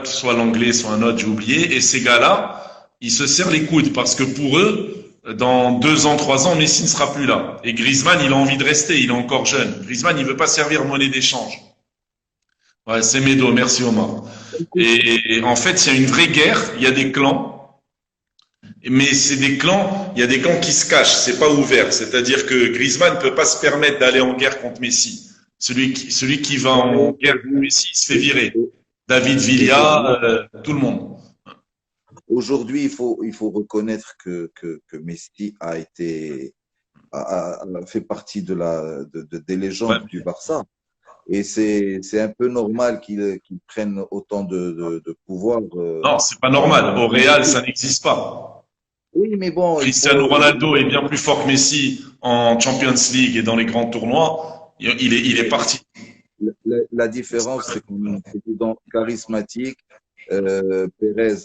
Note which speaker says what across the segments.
Speaker 1: soit l'anglais, soit un autre, j'ai oublié. Et ces gars-là, ils se serrent les coudes parce que pour eux, dans 2 ans, 3 ans, Messi ne sera plus là. Et Griezmann, il a envie de rester, il est encore jeune. Griezmann, il veut pas servir de monnaie d'échange. Ouais, c'est Médo, merci Omar. Et en fait, il y a une vraie guerre, il y a des clans, mais c'est des clans, il y a des clans qui se cachent, c'est pas ouvert. C'est-à-dire que Griezmann ne peut pas se permettre d'aller en guerre contre Messi. Celui qui va en guerre contre Messi, il se fait virer. David Villa, tout le monde.
Speaker 2: Aujourd'hui, il faut reconnaître que Messi a fait partie des
Speaker 1: Ouais.
Speaker 2: légendes du Barça. Et c'est un peu normal qu'il prenne autant de pouvoir
Speaker 1: Non, c'est pas normal.
Speaker 2: dans
Speaker 1: Au
Speaker 2: le
Speaker 1: Real,
Speaker 2: foot.
Speaker 1: ça n'existe pas.
Speaker 2: Oui, mais bon,
Speaker 1: Cristiano Ronaldo est bien plus fort que Messi en Champions League et dans les grands tournois. Il est parti.
Speaker 2: la différence, c'est qu'on a un président charismatique. Pérez,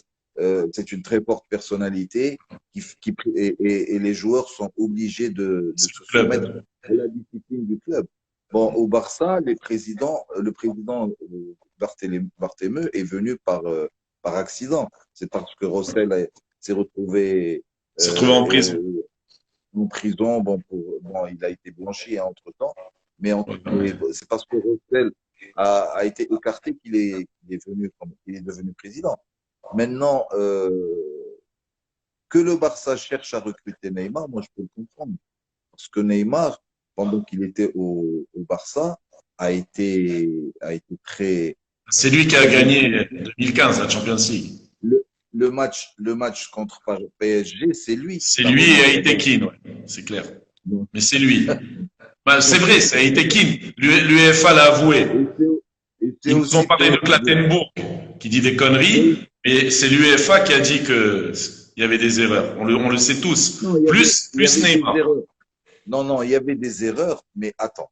Speaker 2: c'est une très forte personnalité et les joueurs sont obligés de
Speaker 1: C'est
Speaker 2: se
Speaker 1: le
Speaker 2: soumettre
Speaker 1: club.
Speaker 2: à la discipline du club. Bon, au Barça, le président Bartomeu est venu par accident. C'est parce que s'est retrouvé
Speaker 1: Il s'est retrouvé en prison.
Speaker 2: euh, en prison. Bon, il a été blanchi hein, entre-temps, mais
Speaker 1: Ouais.
Speaker 2: c'est parce que Rossell a été écarté qu'il est devenu président. Maintenant, que le Barça cherche à recruter Neymar, moi je peux le comprendre. Parce que Neymar, pendant qu'il était au Barça, a été très,
Speaker 1: C'est lui qui a
Speaker 2: très
Speaker 1: gagné
Speaker 2: important.
Speaker 1: 2015 la Champions League.
Speaker 2: Le match contre PSG, c'est lui qui
Speaker 1: C'est
Speaker 2: l'a
Speaker 1: lui et
Speaker 2: relancé.
Speaker 1: Haïté Keane, ouais, c'est clair.
Speaker 2: Donc,
Speaker 1: Mais c'est lui. Ben, c'est vrai, c'est Haïté Keane. L'UEFA l'a avoué.
Speaker 2: et c'est
Speaker 1: Ils nous ont parlé de
Speaker 2: aussitôt.
Speaker 1: Clattenbourg qui dit des conneries,
Speaker 2: Oui,
Speaker 1: mais c'est l'UEFA qui a dit que il y avait des erreurs. On le sait tous.
Speaker 2: non,
Speaker 1: Plus
Speaker 2: des
Speaker 1: Neymar.
Speaker 2: erreurs. Non, non, il y avait des erreurs, mais attends.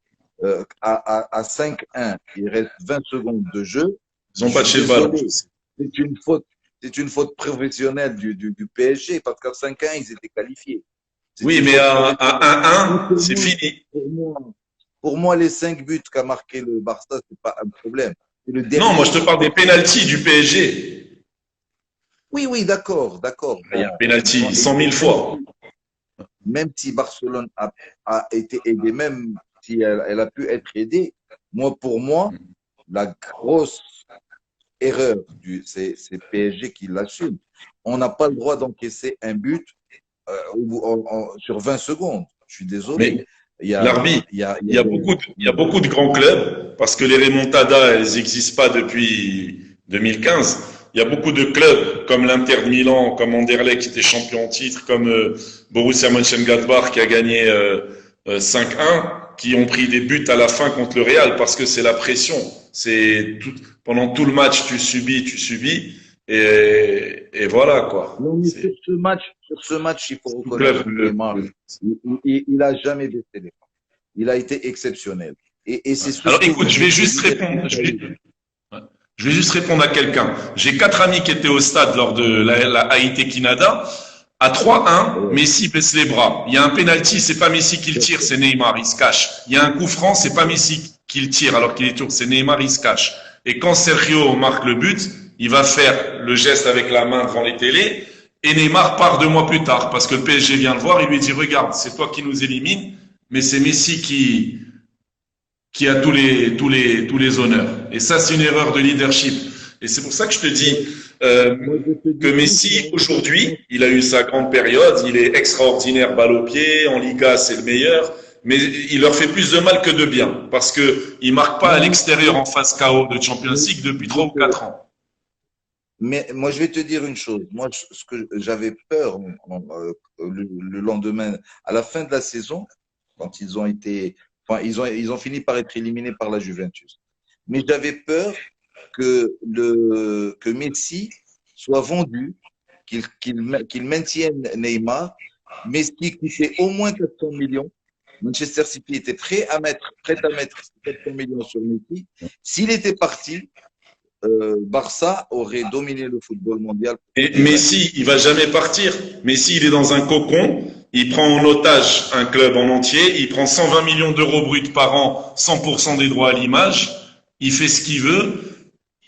Speaker 2: À 5-1, il reste 20 secondes de jeu.
Speaker 1: Ils
Speaker 2: Je
Speaker 1: ont pas
Speaker 2: suis
Speaker 1: touché le ballon.
Speaker 2: désolé. C'est une faute. C'est une faute professionnelle du PSG parce qu'à 5-1, ils étaient qualifiés. C'est
Speaker 1: Oui,
Speaker 2: une
Speaker 1: mais
Speaker 2: faute
Speaker 1: à
Speaker 2: professionnelle. Mais
Speaker 1: 1-1, c'est fini.
Speaker 2: pour moi, pour moi, les 5 buts qu'a marqué le Barça, c'est pas un problème. C'est le
Speaker 1: Non, moi je
Speaker 2: dernier.
Speaker 1: te parle des pénaltys du PSG.
Speaker 2: Oui, oui, d'accord, d'accord.
Speaker 1: Il y a
Speaker 2: Bon,
Speaker 1: un pénalty 100 000
Speaker 2: même
Speaker 1: fois.
Speaker 2: si Barcelone a été aidée, même si elle a pu être aidée, pour moi, la grosse erreur c'est PSG qui l'assume. On n'a pas le droit d'encaisser un but sur 20 secondes. Je suis désolé.
Speaker 1: Mais
Speaker 2: Il y a,
Speaker 1: l'arbitre,
Speaker 2: il y
Speaker 1: il
Speaker 2: a
Speaker 1: y a
Speaker 2: des,
Speaker 1: beaucoup il y a beaucoup de grands clubs, parce que les remontadas, elles n'existent pas depuis 2015. Il y a beaucoup de clubs, comme l'Inter de Milan, comme Anderlecht qui était champion en titre, comme Borussia Mönchengladbach qui a gagné 5-1, qui ont pris des buts à la fin contre le Real, parce que c'est la pression. Pendant tout le match, tu subis, et voilà, quoi.
Speaker 2: Non, mais
Speaker 1: C'est
Speaker 2: sur ce match, il faut
Speaker 1: tout club.
Speaker 2: reconnaître que Neymar, il a jamais baissé les bras. Il a été exceptionnel. Et c'est ce
Speaker 1: Alors
Speaker 2: que
Speaker 1: écoute, je
Speaker 2: je
Speaker 1: vais
Speaker 2: peux
Speaker 1: juste
Speaker 2: dire.
Speaker 1: répondre. Je vais juste répondre à quelqu'un. J'ai 4 amis qui étaient au stade lors de la Haïti Kinada. À 3-1,
Speaker 2: Ouais.
Speaker 1: Messi baisse les bras. Il y a un penalty, c'est pas Messi qui le tire, c'est Neymar, il se cache. Il y a un coup franc, c'est pas Messi qui le tire alors qu'il est tour, c'est Neymar, il se cache. Et quand Sergio marque le but, il va faire le geste avec la main devant les télés et Neymar part 2 mois plus tard parce que le PSG vient le voir, il lui dit regarde, c'est toi qui nous élimine, mais c'est Messi qui a tous les honneurs. Et ça, c'est une erreur de leadership. Et c'est pour ça que je te dis
Speaker 2: Moi, je te
Speaker 1: que
Speaker 2: dis
Speaker 1: Messi,
Speaker 2: juste,
Speaker 1: aujourd'hui, il a eu sa grande période, il est extraordinaire balle au pied, en Liga, c'est le meilleur, mais il leur fait plus de mal que de bien, parce qu'il ne marque pas à
Speaker 2: non,
Speaker 1: l'extérieur en phase KO de Champions
Speaker 2: mais,
Speaker 1: League depuis
Speaker 2: je
Speaker 1: 3 ou 4 ans.
Speaker 2: mais moi, je vais te dire une chose. Moi, ce que j'avais peur le lendemain, à la fin de la saison, quand ils ont fini par être éliminés par la Juventus. Mais j'avais peur que Messi soit vendu, qu'il maintienne Neymar. Messi coûtait au moins 400 millions. Manchester City était prêt à mettre 400 millions sur Messi. S'il était parti, Barça aurait dominé le football mondial pour
Speaker 1: Et
Speaker 2: 20.
Speaker 1: Messi, il va jamais partir. Messi, il est dans un cocon. Il prend en otage un club en entier. Il prend 120 millions d'euros bruts par an, 100% des droits à l'image. Il fait ce qu'il veut.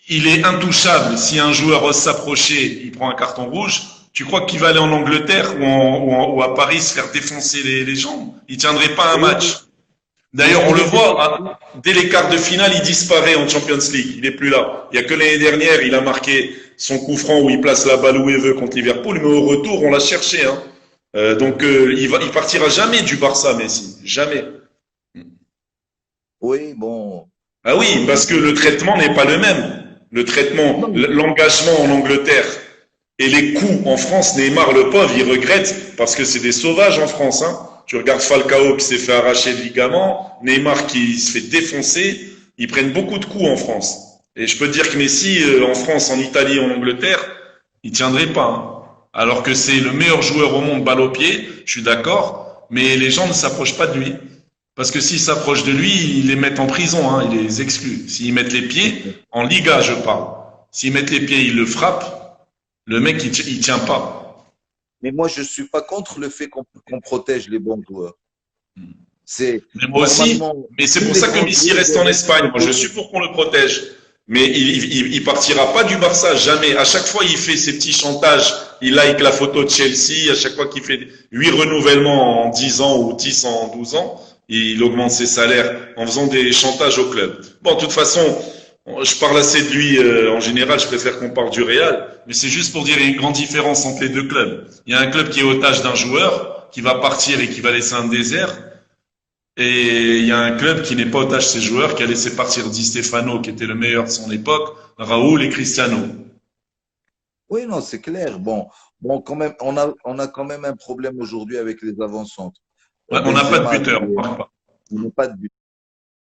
Speaker 1: il est intouchable. Si un joueur ose s'approcher, il prend un carton rouge. Tu crois qu'il va aller en Angleterre ou à Paris se faire défoncer les jambes? Il tiendrait pas un
Speaker 2: Oui,
Speaker 1: match. D'ailleurs, on le voit, hein, dès les quarts de finale, il disparaît en Champions League. Il est plus là. Il y a que l'année dernière, il a marqué son coup franc où il place la balle où il veut contre Liverpool, mais au retour, on l'a cherché. Hein. Il partira jamais du Barça, Messi. Jamais.
Speaker 2: oui, bon.
Speaker 1: Ah oui, parce que le traitement n'est pas le même. Le traitement,
Speaker 2: Non,
Speaker 1: l'engagement en Angleterre et les coups en France, Neymar, le pauvre, il regrette parce que c'est des sauvages en France. Hein. Tu regardes Falcao qui s'est fait arracher le ligament, Neymar qui se fait défoncer. Ils prennent beaucoup de coups en France. Et je peux te dire que Messi, en France, en Italie, en Angleterre, il tiendrait pas. Hein. Alors que c'est le meilleur joueur au monde, balle au pied, je suis d'accord, mais les gens ne s'approchent pas de lui. Parce que s'ils s'approchent de lui, ils les mettent en prison, hein, ils les excluent. S'ils mettent les pieds, en Liga, je parle. S'ils mettent les pieds, ils le frappent, le mec, il tient pas.
Speaker 2: mais moi, je ne suis pas contre le fait qu'on protège les bons joueurs. C'est
Speaker 1: Mais moi aussi,
Speaker 2: normalement
Speaker 1: mais c'est
Speaker 2: tous
Speaker 1: pour
Speaker 2: les
Speaker 1: ça que
Speaker 2: grands
Speaker 1: Messi
Speaker 2: joueurs
Speaker 1: reste en
Speaker 2: doivent être
Speaker 1: Espagne. Moi, je
Speaker 2: protégés.
Speaker 1: suis pour qu'on le protège. Mais il partira pas du Barça, jamais. À chaque fois, il fait ses petits chantages. Il like la photo de Chelsea. À chaque fois qu'il fait 8 renouvellements en 10 ans ou 10 en 12 ans, il augmente ses salaires en faisant des chantages au club. Bon, de toute façon, je parle assez de lui en général. Je préfère qu'on parle du Real. Mais c'est juste pour dire qu'il y a une grande différence entre les deux clubs. Il y a un club qui est otage d'un joueur, qui va partir et qui va laisser un désert. Et il y a un club qui n'est pas otage de ses joueurs, qui a laissé partir Di Stefano, qui était le meilleur de son époque, Raoul et Cristiano.
Speaker 2: Oui, non, c'est clair. Bon, quand même, on a quand même un problème aujourd'hui avec les avant-centres.
Speaker 1: Ouais, on n'a pas de
Speaker 2: Benzema,
Speaker 1: buteur, on marque pas.
Speaker 2: il n'est pas de but.